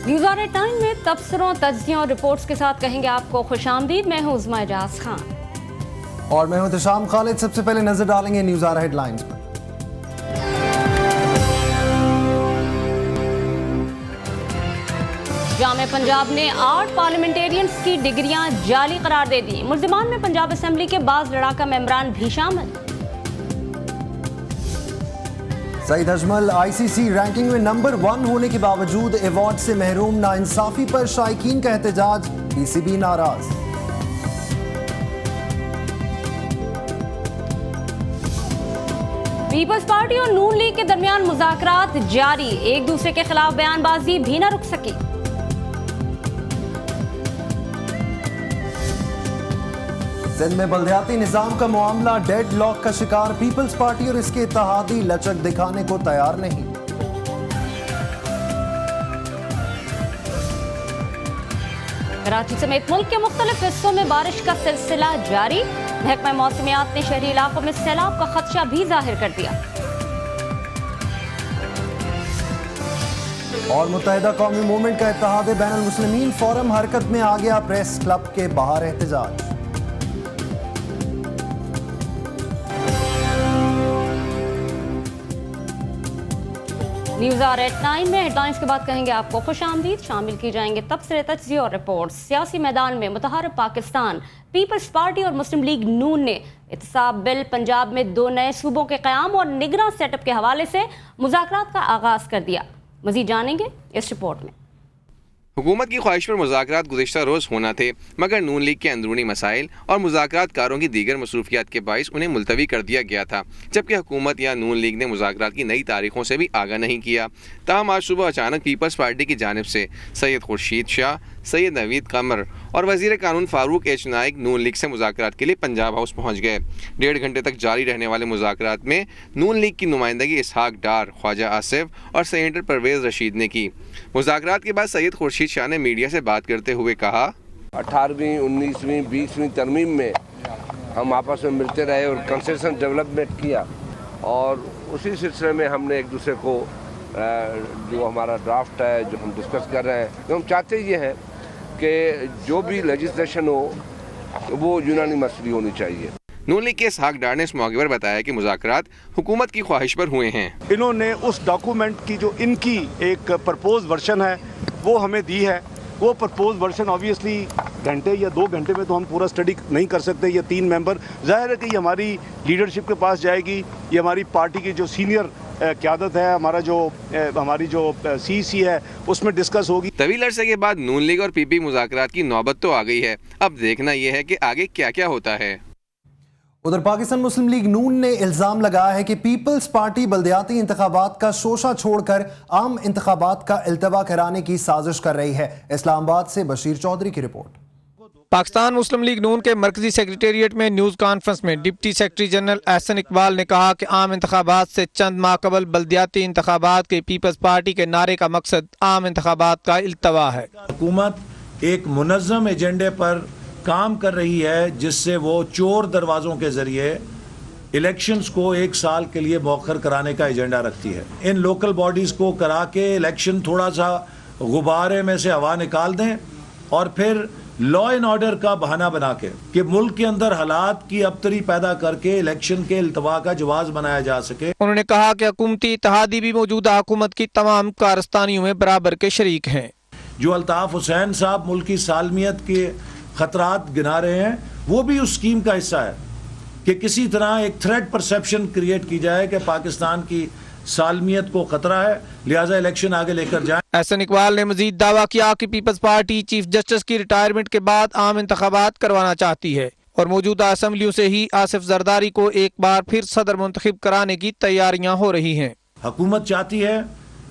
News on time में तबसरों, तज्ज़ियों और reports के साथ कहेंगे आपको खुशामदीद। मैं हूँ उज़मा एजाज खान और मैं हूँ तशाम खालिद। सबसे पहले नजर डालेंगे न्यूज़ आर हेडलाइंस पर। जामे पंजाब ने 8 पार्लियामेंटेरियंस की डिग्रियां जाली करार दे दी। मुल्ज़िमान में पंजाब असेंबली के बाज़ लड़ाका मेंबरान भी शामिल। सईद अजमल आईसीसी रैंकिंग में नंबर 1 होने के बावजूद अवार्ड से महरूम। नाइंसाफी पर शायकीन का एहतजाज, पीसीबी नाराज। पीपल्स पार्टी और नून लीग के दरमियान मुज़ाकरात जारी। एक दूसरे के खिलाफ बयानबाजी भी न रुक सकी। सिंध में बल्दियाती निजाम का मामला डेड लॉक का शिकार। पीपल्स पार्टी और इसके इत्तेहादी लचक दिखाने को तैयार नहीं। कराची समेत मुल्क के मुख्तलिफ हिस्सों में बारिश का सिलसिला जारी। महकमा मौसमियात ने शहरी इलाकों में सैलाब का खदशा भी जाहिर कर दिया। और मुत्तहिदा कौमी मूवमेंट का इत्तेहाद बैनुल मुस्लिमीन फोरम हरकत में आ गया। प्रेस क्लब के बाहर एहतजाज। न्यूज़ आर एट 9 में हेडलाइंस के बाद कहेंगे आपको खुशामदीद। शामिल की जाएंगे तबसरे, तज्ज़िये और रिपोर्ट्स। सियासी मैदान में मुतहर्रिक पाकिस्तान, पीपल्स पार्टी और मुस्लिम लीग नून ने इत्तेसाब बिल पंजाब में 2 नए सूबों के क़याम और निगरां सेटअप के हवाले से मुज़ाकरात का आगाज़ कर दिया। मज़ीद जानेंगे इस रिपोर्ट में। हुकूमत की ख्वाहिश पर मुज़ाकरात गुज़िश्ता रोज़ होना थे, मगर नून लीग के अंदरूनी मसाइल और मुज़ाकरात कारों की दीगर मसरूफियात के बाइस उन्हें मुलतवी कर दिया गया था, जबकि हुकूमत या नून लीग ने मुज़ाकरात की नई तारीखों से भी आगाह नहीं किया। ताहम आज सुबह अचानक पीपल्स पार्टी की जानिब से सैयद खुर्शीद शाह, सैयद नवीद कमर और वज़ीर कानून फारूक एच नाइक नून लीग से मुज़ाकरात के लिए पंजाब हाउस पहुँच गए। 1.5 घंटे तक जारी रहने वाले मुज़ाकरात में नून लीग की नुमाइंदगी इसहाक डार, ख्वाजा आसिफ और सेनेटर परवेज़ रशीद ने की। मुज़ाकरात के बाद सैयद खुर्शीद शाह ने मीडिया से बात करते हुए कहा, 18वीं, 19वीं, 20वीं तरमीम में हम आपस में मिलते रहे और कंसेशन डेवलपमेंट किया, और उसी सिलसिले में हमने एक दूसरे को जो हमारा ड्राफ्ट है, जो हम डिस्कस कर रहे हैं, तो हम चाहते ये हैं कि जो भी लेजिस्लेशन हो वो यूनानी मसली होनी चाहिए। नून लीग के इसहाक डार ने इस मौके पर बताया कि मुज़ाकरात हुकूमत की ख्वाहिश पर हुए हैं। इन्होंने उस डॉक्यूमेंट की जो इनकी एक प्रपोज वर्जन है वो हमें दी है। वो प्रपोज वर्जन ऑब्वियसली घंटे या 2 घंटे में तो हम पूरा स्टडी नहीं कर सकते। ये 3 मेंबर, जाहिर है कि ये हमारी लीडरशिप के पास जाएगी। ये हमारी पार्टी की जो सीनियर क़यादत है, हमारी जो सीसी है, उसमें डिस्कस होगी। तवील अरसे के बाद नून लीग और पीपी मुज़ाकरात की नौबत तो आ गई है। अब देखना यह है कि आगे क्या क्या होता है। उधर पाकिस्तान मुस्लिम लीग नून ने इल्जाम लगाया है कि पीपल्स पार्टी बल्दियाती इंतखाबात का शोशा छोड़कर आम इंतखाबात का इल्तवा कराने की साजिश कर रही है। इस्लामाबाद से बशीर चौधरी की रिपोर्ट। पाकिस्तान मुस्लिम लीग नून के मरकजी सेक्रेटेरिएट में न्यूज़ कॉन्फ्रेंस में deputy secretary general Ahsan Iqbal ने कहा कि आम इंतखाबात से चंद माह कबल बल्दियाती इंतखाबात के पीपल्स पार्टी के नारे का मकसद आम इंतखाबात का इल्तवा है। हुकूमत एक मुनज़्ज़म एजेंडे पर काम कर रही है, जिससे वो चोर दरवाज़ों के ज़रिए इलेक्शंस को 1 साल के लिए मौखर कराने का एजेंडा रखती है। इन लोकल बॉडीज़ को करा के इलेक्शन थोड़ा सा गुब्बारे में से हवा निकाल दें और फिर लॉ एंड ऑर्डर का बहाना बना के कि मुल्क के अंदर हालात की अबतरी पैदा करके इलेक्शन के इल्तवा का जवाज बनाया जा सके। उन्होंने कहा कि हुकूमती इत्तेहादी भी मौजूदा हुकूमत की तमाम कारस्तानियों में बराबर के शरीक हैं। जो अल्ताफ़ हुसैन साहब मुल्क की सालमियत के खतरात गिना रहे हैं, वो भी उस स्कीम का हिस्सा है कि किसी तरह एक थ्रेट परसेप्शन क्रिएट की जाए कि पाकिस्तान की सालमियत को खतरा है, लिहाजा इलेक्शन आगे लेकर जाए। एहसन इकबाल ने मजीद दावा किया कि पीपल्स पार्टी चीफ जस्टिस की रिटायरमेंट के बाद आम इंतखाबात करवाना चाहती है और मौजूदा असम्बलियों से ही आसिफ जरदारी को एक बार फिर सदर मुंतखब कराने की तैयारियां हो रही हैं। हुकूमत चाहती है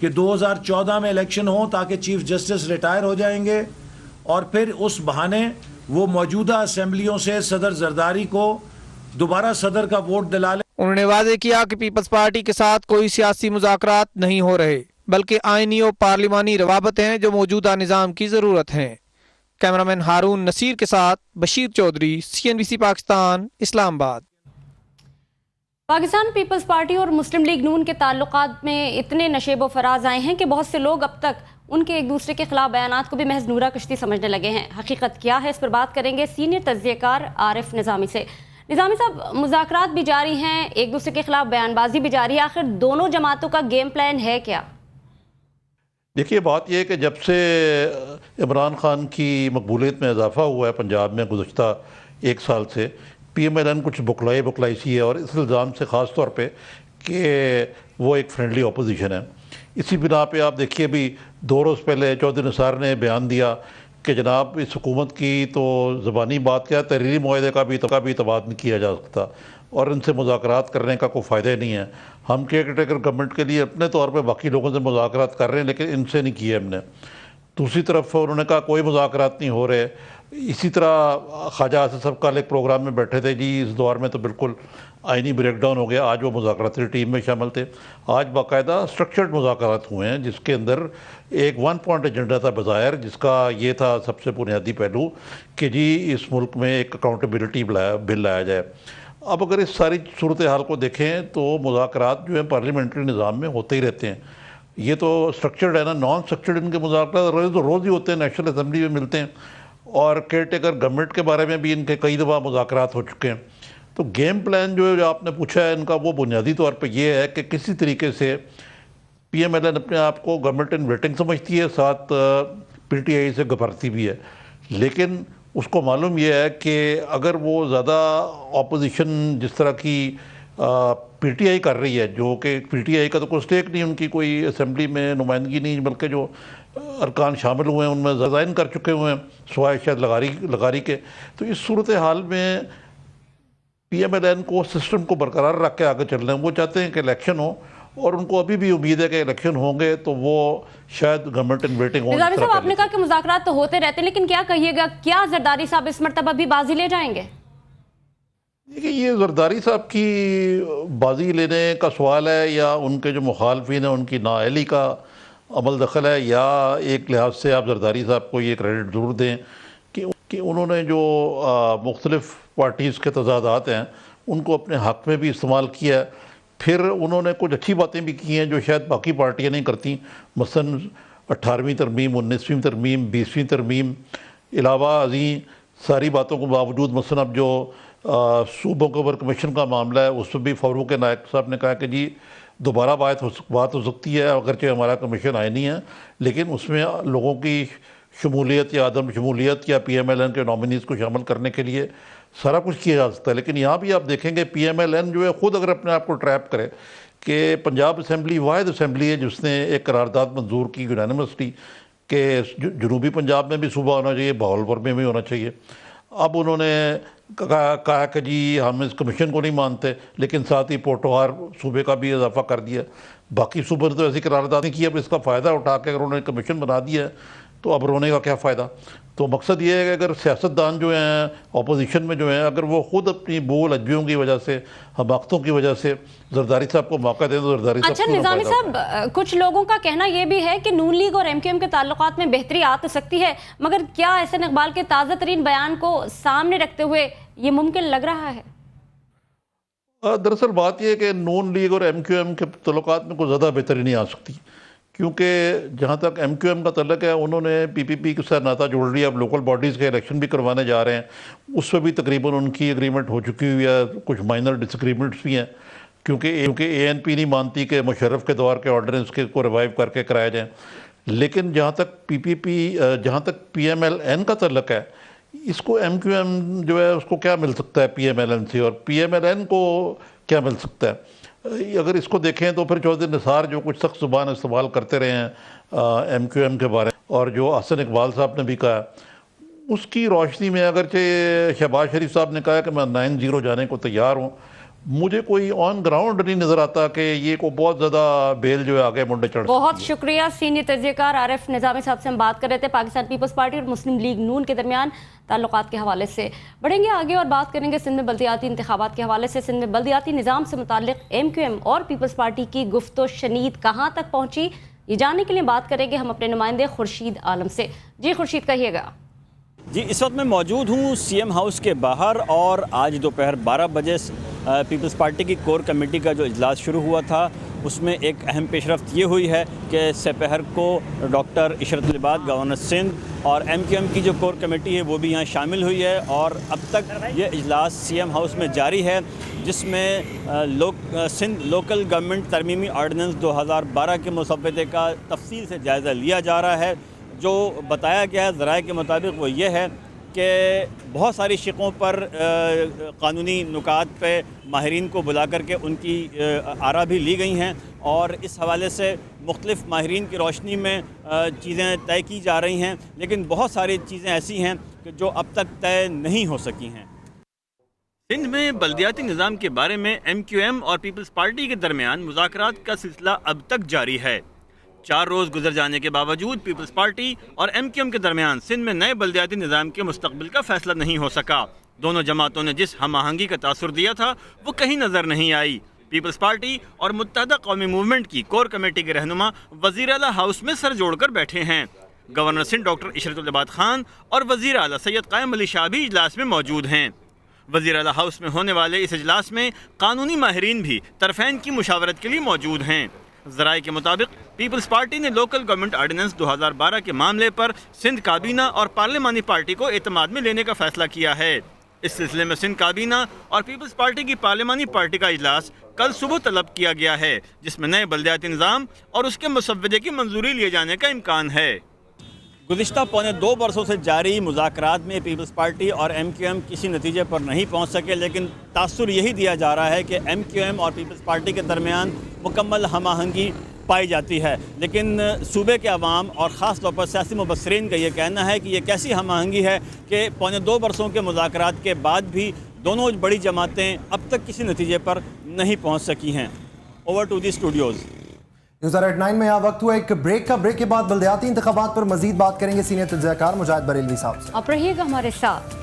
कि 2014 में इलेक्शन हो ताकि चीफ जस्टिस रिटायर हो जाएंगे और फिर उस बहाने वो मौजूदा असम्बलियों से सदर जरदारी को दोबारा सदर का वोट दिला ले। उन्होंने वादे किया कि पीपल्स पार्टी के साथ कोई सियासी मुज़ाकरात नहीं हो रहे, बल्कि आईनी और पार्लिमानी रवाबत हैं जो मौजूदा निज़ाम की ज़रूरत हैं। कैमरामैन हारून नसीर के साथ Bashir Chaudhry, CNBC Pakistan, Islamabad. Pakistan peoples party और मुस्लिम लीग नून के ताल्लुकात में इतने नशेबो फराज आए हैं कि बहुत से लोग अब तक ان کے ایک دوسرے کے خلاف بیانات کو بھی محض نورا کشتی سمجھنے لگے ہیں. حقیقت کیا ہے، اس پر بات کریں گے سینئر تجزیہ کار عارف نظامی سے. نظامی صاحب، مذاکرات بھی جاری ہیں، ایک دوسرے کے خلاف بیان بازی بھی جاری ہے، آخر دونوں جماعتوں کا گیم پلان ہے کیا؟ دیکھیے، بات یہ ہے کہ جب سے عمران خان کی مقبولیت میں اضافہ ہوا ہے پنجاب میں گزشتہ ایک سال سے، پی ایم ایل این کچھ بکلائی سی ہے، اور اس الزام سے خاص طور پہ کہ وہ ایک فرینڈلی اپوزیشن ہے. اسی بنا پہ آپ دیکھیے بھی 2 روز پہلے چودھری نثار نے بیان دیا کہ جناب اس حکومت کی تو زبانی بات کیا، تحریری معاہدے کا بھی اعتماد نہیں کیا جا سکتا اور ان سے مذاکرات کرنے کا کوئی فائدہ نہیں ہے. ہم کیئر ٹیکر گورنمنٹ کے لیے اپنے طور پہ باقی لوگوں سے مذاکرات کر رہے ہیں، لیکن ان سے نہیں کیے ہم نے. دوسری طرف انہوں نے کہا کوئی مذاکرات نہیں ہو رہے. اسی طرح خواجہ آصف صاحب کل ایک پروگرام میں بیٹھے تھے، جی اس دور میں تو بالکل آئینی بریک ڈاؤن ہو گیا. آج وہ مذاکراتی ٹیم میں شامل تھے. آج باقاعدہ اسٹرکچرڈ مذاکرات ہوئے ہیں، جس کے اندر ایک 1 پوائنٹ ایجنڈا تھا بظاہر، جس کا یہ تھا سب سے بنیادی پہلو کہ جی اس ملک میں ایک اکاؤنٹیبلٹی بل لایا جائے. اب اگر اس ساری صورتحال کو دیکھیں تو مذاکرات جو ہیں پارلیمنٹری نظام میں ہوتے ہی رہتے ہیں. یہ تو اسٹرکچرڈ ہے نا، نان اسٹرکچرڈ ان کے مذاکرات روز ہی ہوتے ہیں، نیشنل اسمبلی میں ملتے ہیں، اور کیئر ٹیکر گورنمنٹ کے بارے میں بھی ان کے کئی دفعہ مذاکرات ہو چکے ہیں. تو گیم پلان جو آپ نے پوچھا ہے ان کا، وہ بنیادی طور پہ یہ ہے کہ کسی طریقے سے پی ایم ایل این اپنے آپ کو گورنمنٹ ان ویٹنگ سمجھتی ہے، ساتھ پی ٹی آئی سے گھبراتی بھی ہے. لیکن اس کو معلوم یہ ہے کہ اگر وہ زیادہ اپوزیشن جس طرح کی پی ٹی آئی کر رہی ہے، جو کہ پی ٹی آئی کا تو کوئی اسٹیک نہیں، ان کی کوئی اسمبلی میں نمائندگی نہیں، بلکہ جو ارکان شامل ہوئے ہیں ان میں ریزائن کر چکے ہوئے ہیں سوائے شاید لغاری کے. تو اس صورتحال میں پی ایم ایل این کو سسٹم کو برقرار رکھ کے آگے چلنا ہے. وہ چاہتے ہیں کہ الیکشن ہو، اور ان کو ابھی بھی امید ہے کہ الیکشن ہوں گے تو وہ شاید گورنمنٹ ان ویٹنگ ہوں. نظامی صاحب، آپ نے کہا کہ مذاکرات تو ہوتے رہتے ہیں، لیکن کیا کہیے گا، کیا زرداری صاحب اس مرتبہ بھی بازی لے جائیں گے؟ دیکھیے، یہ زرداری صاحب کی بازی لینے کا سوال ہے یا ان کے جو مخالفین ہیں ان کی نااہلی کا عمل دخل ہے، یا ایک لحاظ سے آپ زرداری صاحب کو یہ کریڈٹ ضرور دیں کہ انہوں نے جو مختلف پارٹیز کے تضادات ہیں ان کو اپنے حق میں بھی استعمال کیا ہے. پھر انہوں نے کچھ اچھی باتیں بھی کی ہیں جو شاید باقی پارٹیاں نہیں کرتی، مثلاً 18ویں ترمیم، 19ویں ترمیم، 20ویں ترمیم. علاوہ ازیں ساری باتوں کے باوجود مثلاً اب جو صوبوں کے اوپر کمیشن کا معاملہ ہے، اس میں بھی فاروق نائک صاحب نے کہا کہ جی دوبارہ بات ہو سکتی ہے، اگرچہ ہمارا کمیشن آئینی ہے، لیکن اس میں لوگوں کی شمولیت یا عدم شمولیت یا پی ایم ایل این کے نامنیز کو شامل کرنے کے لیے سارا کچھ کیا جا سکتا ہے. لیکن یہاں بھی آپ دیکھیں گے پی ایم ایل این جو ہے خود اگر اپنے آپ کو ٹریپ کرے کہ پنجاب اسمبلی واحد اسمبلی ہے جس نے ایک قرارداد منظور کی یونانیمسلی کہ جنوبی پنجاب میں بھی صوبہ ہونا چاہیے، بہاولپور میں بھی ہونا چاہیے. اب انہوں نے کہا کہ جی ہم اس کمیشن کو نہیں مانتے، لیکن ساتھ ہی پوٹوہار صوبے کا بھی اضافہ کر دیا. باقی صوبوں نے تو ایسی قرارداد نہیں کی. اب اس کا فائدہ اٹھا کے اگر انہوں نے کمیشن بنا دیا ہے تو اب رونے کا کیا فائدہ. تو مقصد یہ ہے کہ اگر سیاستدان جو ہیں اپوزیشن میں جو ہیں، اگر وہ خود اپنی بول اجبیوں کی وجہ سے، حماقتوں کی وجہ سے زرداری صاحب کو موقع دیں تو زرداری صاحب اچھا نظامی صاحب، کچھ لوگوں کا کہنا یہ بھی ہے کہ نون لیگ اور ایم کیو ایم کے تعلقات میں بہتری آ تو سکتی ہے، مگر کیا احسن اقبال کے تازہ ترین بیان کو سامنے رکھتے ہوئے یہ ممکن لگ رہا ہے؟ دراصل بات یہ ہے کہ نون لیگ اور ایم کیو ایم کے تعلقات میں کوئی زیادہ بہتری نہیں آ سکتی، کیونکہ جہاں تک ایم کیو ایم کا تعلق ہے انہوں نے پی پی پی کے ساتھ ناطہ جوڑ لیا. اب لوکل باڈیز کے الیکشن بھی کروانے جا رہے ہیں، اس پہ بھی تقریباً ان کی اگریمنٹ ہو چکی ہوئی ہے. کچھ مائنر ڈس ایگریمنٹس بھی ہیں کیونکہ اے این پی نہیں مانتی کہ مشرف کے دور کے آرڈیننس کو ریوائیو کر کے کرائے جائیں. لیکن جہاں تک پی ایم ایل این کا تعلق ہے، اس کو ایم کیو ایم جو ہے اس کو کیا مل سکتا ہے پی ایم ایل این سے، اور پی ایم ایل این کو کیا مل سکتا ہے. اگر اس کو دیکھیں تو پھر چودھری نثار جو کچھ سخت زبان استعمال کرتے رہے ہیں ایم کیو ایم کے بارے میں، اور جو احسن اقبال صاحب نے بھی کہا، اس کی روشنی میں اگرچہ شہباز شریف صاحب نے کہا کہ میں 9-0 جانے کو تیار ہوں، مجھے کوئی آن گراؤنڈ نہیں نظر آتا کہ یہ کو بہت زیادہ بیل جو ہے آگے منڈے چڑھ. بہت شکریہ. سینئر تجزیہ کار عارف نظامی صاحب سے ہم بات کر رہے تھے پاکستان پیپلز پارٹی اور مسلم لیگ نون کے درمیان تعلقات کے حوالے سے. بڑھیں گے آگے اور بات کریں گے سندھ میں بلدیاتی انتخابات کے حوالے سے. سندھ میں بلدیاتی نظام سے متعلق ایم کیو ایم اور پیپلز پارٹی کی گفت و شنید کہاں تک پہنچی، یہ جاننے کے لیے بات کریں گے ہم اپنے نمائندے خورشید عالم سے. جی خورشید، کہیے گا. जी, इस वक्त मैं मौजूद हूँ सीएम हाउस के बाहर और आज दोपहर 12 बजे पीपल्स पार्टी की कोर कमेटी का जो इजलास शुरू हुआ था उसमें एक अहम पेशरफ्त ये हुई है कि sepahar को डॉक्टर इशरत लिबात गवर्नर सिंध और MQM की जो कोर कमेटी है वो भी यहाँ शामिल हुई है और अब तक ये इजलास सीएम हाउस में जारी है जिसमें सिंध लोकल गवर्नमेंट तरमीमी आर्डिनेंस 2012 के मुसव्वदे का तफसील से जायज़ा लिया जा रहा है। जो बताया गया है ज़राए के मुताबिक वो ये है कि बहुत सारी शिकों पर कानूनी नुकात पे माहिरीन को बुला करके उनकी आरा भी ली गई हैं और इस हवाले से मुख्तलिफ़ माहिरीन की रोशनी में चीज़ें तय की जा रही हैं, लेकिन बहुत सारी चीज़ें ऐसी हैं कि जो अब तक तय नहीं हो सकी हैं। सिंध में बल्दियाती निज़ाम के बारे में MQM और पीपल्स पार्टी के दरमियान मुज़ाकरात का सिलसिला अब तक जारी है। 4 रोज़ गुजर जाने के बावजूद पीपल्स पार्टी और MQM के दरमियान सिंध में नए बल्दियाती निज़ाम के मुस्तकबिल का फैसला नहीं हो सका। दोनों जमातों ने जिस हम आहंगी का तासुर दिया था वो कहीं नज़र नहीं आई। पीपल्स पार्टी और मुत्तहदा कौमी मूवमेंट की कोर कमेटी के रहनुमा वज़ीर आला हाउस में सर जोड़कर बैठे हैं। गवर्नर सिंध डॉक्टर इशरत लिबात खान और वज़ीर आला सैयद कायम अली शाह भी इजलास में मौजूद हैं। वज़ीर आला हाउस में होने वाले इस इजलास में कानूनी माहिरीन भी तरफ़ैन की मुशावरत के लिए मौजूद हैं। ज़राए के मुताबिक पीपल्स पार्टी ने लोकल गवर्नमेंट आर्डिनेंस 2012 के मामले पर सिंध काबीना और पार्लिमानी पार्टी को एतमाद में लेने का फैसला किया है। इस सिलसिले में सिंध काबीना और पीपल्स पार्टी की पार्लिमानी पार्टी का इजलास कल सुबह तलब किया गया है, जिसमें नए बल्दियाती निज़ाम और उसके मुसव्वदे की मंजूरी लिए जाने का इम्कान है। गुज़िश्ता पौने 2 बरसों से जारी मुज़ाकरात में पीपल्स पार्टी और MQM किसी नतीजे पर नहीं पहुंच सके, लेकिन तासुर यही दिया जा रहा है कि MQM और पीपल्स पार्टी के दरमियान मुकम्मल हम आहंगी पाई जाती है। लेकिन सूबे के अवाम और ख़ास तौर पर सियासी मुबस्सरीन का ये कहना है कि ये कैसी हम आहंगी है कि पौने 2 बरसों के मुज़ाकरात के बाद भी दोनों बड़ी जमातें अब तक किसी नतीजे पर नहीं पहुँच सकी हैं। Over to the studios. न्यूज़@9 में यहाँ वक्त हुआ एक ब्रेक का। ब्रेक के बाद बल्दियाती इंतखाबात पर मजीद बात करेंगे सीनियर तज्ज़ियाकार मुजाहिद बरेलवी साहब से। आप रहिएगा हमारे साथ।